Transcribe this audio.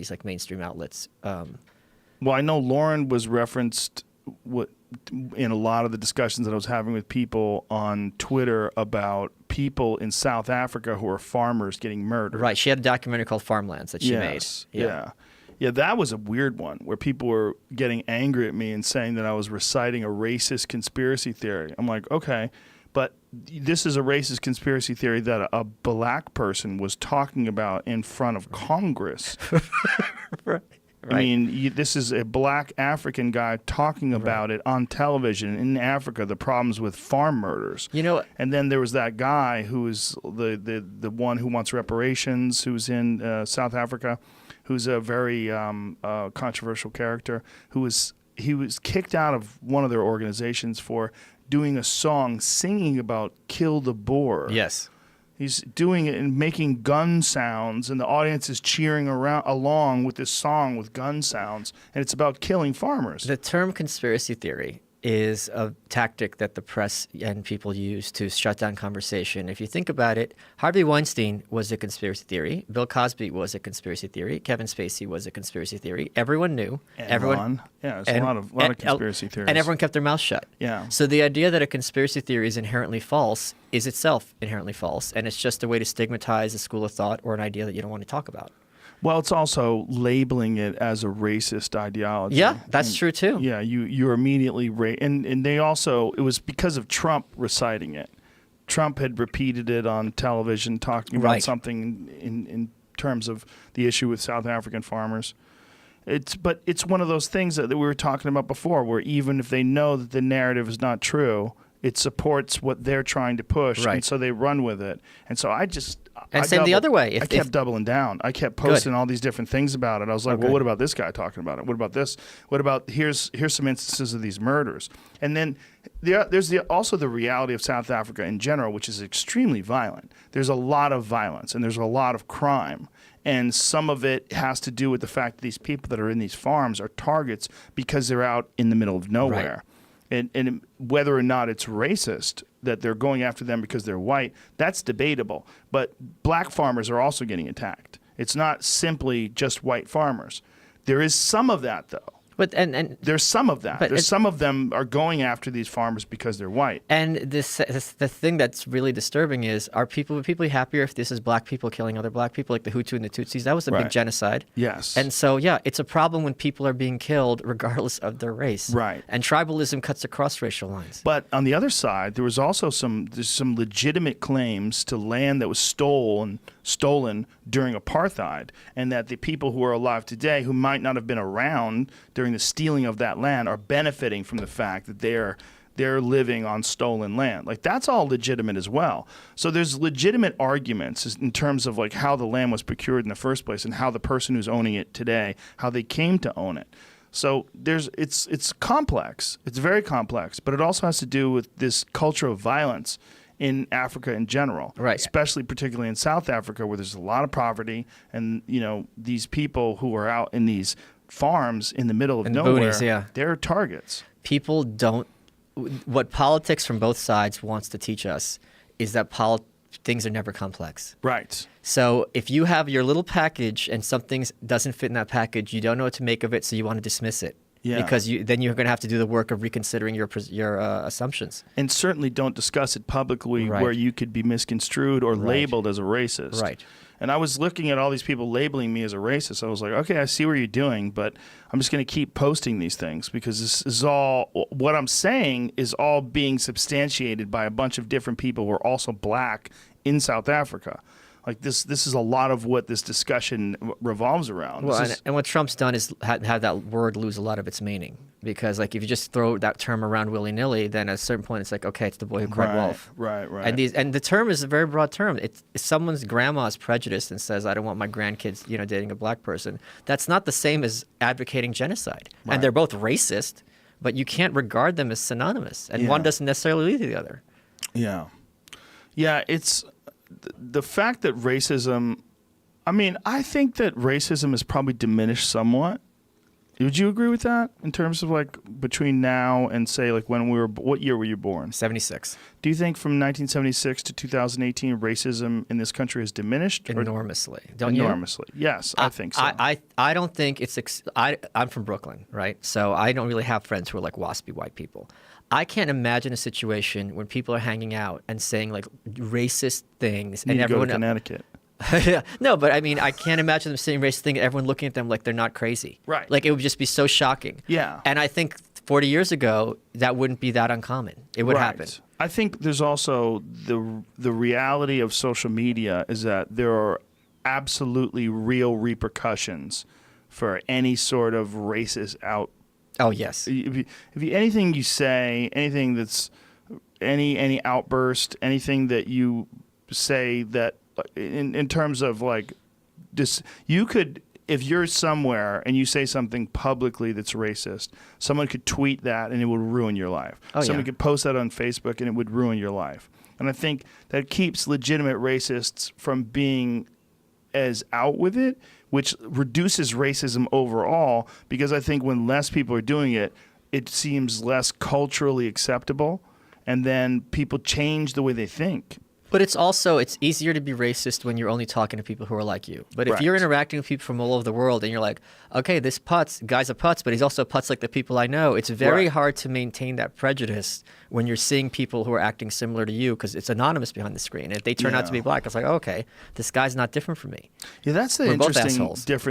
these like mainstream outlets. Well, I know Lauren was referenced in a lot of the discussions that I was having with people on Twitter about people in South Africa who are farmers getting murdered. Right. She had a documentary called Farmlands that she made. Yeah, that was a weird one where people were getting angry at me and saying that I was reciting a racist conspiracy theory. I'm like, okay, but this is a racist conspiracy theory that a black person was talking about in front of Congress. Right. I mean, this is a black African guy talking about it on television in Africa, the problems with farm murders. You know, and then there was that guy who is the one who wants reparations, who's in South Africa, who's a very controversial character, he was kicked out of one of their organizations for doing a song singing about kill the Boer. Yes. He's doing it and making gun sounds, and the audience is cheering along with this song with gun sounds, and it's about killing farmers. The term conspiracy theory is a tactic that the press and people use to shut down conversation. If you think about it, Harvey Weinstein was a conspiracy theory. Bill Cosby was a conspiracy theory. Kevin Spacey was a conspiracy theory. Everyone knew. Everyone. Yeah, there's a lot of conspiracy theories. And everyone kept their mouth shut. Yeah. So the idea that a conspiracy theory is inherently false is itself inherently false, and it's just a way to stigmatize a school of thought or an idea that you don't want to talk about. Well, it's also labeling it as a racist ideology. Yeah, that's true too. Yeah, you're immediately and they also, it was because of Trump reciting it. Trump had repeated it on television, talking about something in terms of the issue with South African farmers. But it's one of those things that we were talking about before, where even if they know that the narrative is not true, it supports what they're trying to push, and so they run with it. And so the other way. I kept doubling down. I kept posting all these different things about it. I was like, well, what about this guy talking about it? What about this? What about here's some instances of these murders? And then there's also the reality of South Africa in general, which is extremely violent. There's a lot of violence and there's a lot of crime. And some of it has to do with the fact that these people that are in these farms are targets because they're out in the middle of nowhere. Right. And whether or not it's racist that they're going after them because they're white, that's debatable. But black farmers are also getting attacked. It's not simply just white farmers. There is some of that, though. But and there's some of that. There's some of them are going after these farmers because they're white. And the thing that's really disturbing is, would people be happier if this is black people killing other black people, like the Hutu and the Tutsis? That was a big genocide. Yes. And so, yeah, it's a problem when people are being killed regardless of their race. Right. And tribalism cuts across racial lines. But on the other side, there was also some legitimate claims to land that was stolen during apartheid, and that the people who are alive today who might not have been around during the stealing of that land are benefiting from the fact that they're living on stolen land. Like, that's all legitimate as well. So there's legitimate arguments in terms of like how the land was procured in the first place and how the person who's owning it today, how they came to own it. So it's complex. It's very complex, but it also has to do with this culture of violence in Africa in general, right? Especially particularly in South Africa, where there's a lot of poverty, and these people who are out in these farms in the middle of nowhere, boonies, they're targets. People don't. What politics from both sides wants to teach us is that things are never complex. Right. So if you have your little package and something doesn't fit in that package, you don't know what to make of it, so you want to dismiss it. Yeah. Because then you're going to have to do the work of reconsidering your assumptions. And certainly don't discuss it publicly where you could be misconstrued or labeled as a racist. Right. And I was looking at all these people labeling me as a racist. I was like, okay, I see what you're doing, but I'm just going to keep posting these things because this is all, what I'm saying is all being substantiated by a bunch of different people who are also black in South Africa. Like this is a lot of what this discussion revolves around. Well, and what Trump's done is had that word lose a lot of its meaning, because like if you just throw that term around willy nilly, then at a certain point it's like, okay, it's the boy who cried wolf. Right. And the term is a very broad term. If someone's grandma is prejudiced and says, I don't want my grandkids, dating a black person, that's not the same as advocating genocide. Right. And they're both racist, but you can't regard them as synonymous, and one doesn't necessarily lead to the other. Yeah. Yeah, it's the fact that racism, I think that racism has probably diminished somewhat Would you agree with that in terms of like between now and say like when what year were you born? 76. Do you think from 1976 to 2018 racism in this country has diminished? Enormously. Don't you? Enormously. Yes, I think so. I don't think it's I'm from Brooklyn, right? So I don't really have friends who are like waspy white people. I can't imagine a situation when people are hanging out and saying like racist things You and need to go everyone to Connecticut. No, but I mean, I can't imagine them saying racist thing and everyone looking at them like they're not crazy. Right. Like it would just be so shocking. Yeah. And I think 40 years ago, that wouldn't be that uncommon. It would happen. I think there's also the reality of social media is that there are absolutely real repercussions for any sort of racist Oh, yes. Anything you say, anything that's any outburst, anything that you say that in terms of like you could, if you're somewhere and you say something publicly that's racist, someone could tweet that and it would ruin your life. Someone could post that on Facebook and it would ruin your life. And I think that keeps legitimate racists from being as out with it, which reduces racism overall, because I think when less people are doing it, it seems less culturally acceptable, and then people change the way they think. But it's easier to be racist when you're only talking to people who are like you. But if you're interacting with people from all over the world and you're like, okay, this guy's a putz, but he's also a putz like the people I know, it's very hard to maintain that prejudice when you're seeing people who are acting similar to you because it's anonymous behind the screen. And if they turn out to be black, it's like, okay, this guy's not different from me. Yeah, that's the We're interesting both assholes. difference.